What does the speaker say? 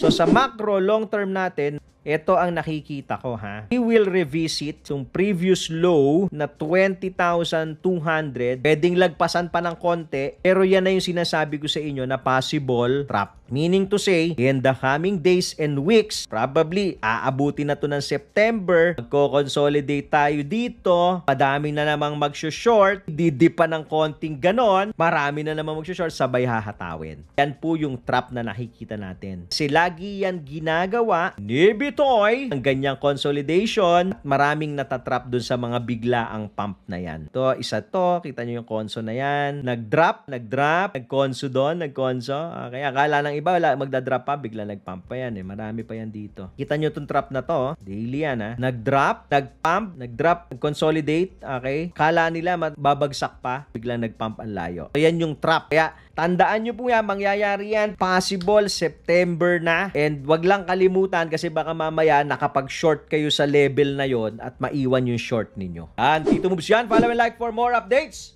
So sa macro, long term natin, ito ang nakikita ko ha. We will revisit yung previous low na 20,200. Pwedeng lagpasan pa ng konti, pero yan na yung sinasabi ko sa inyo na possible trap. Meaning to say, in the coming days and weeks, probably aabuti na to ng September, magko-consolidate tayo dito, madami na namang mag-short, didipa ng konting ganon, marami na namang mag-short, sabay hahatawin. Yan po yung trap na nakikita natin. Kasi lagi yan ginagawa ni Bitoy ang ganyang consolidation, maraming natatrap dun sa mga biglaang pump na yan. To, isa to, kita nyo yung conso na yan, nag-drop, nag-conso doon, kaya akala ng iba, wala, magdadrop pa, bigla nag-pump pa yan marami pa yan dito. Kita nyo itong trap na to, daily yan nag-drop, nag-pump, nag-drop, nag-consolidate, okay? Kala nila babagsak pa, bigla nag-pump ang layo. So yan yung trap. Kaya tandaan nyo po yan, mangyayari yan, possible September na, and wag lang kalimutan kasi baka mamaya nakapag-short kayo sa level na yon at maiwan yung short ninyo. And Tito Moves yan, follow and like for more updates.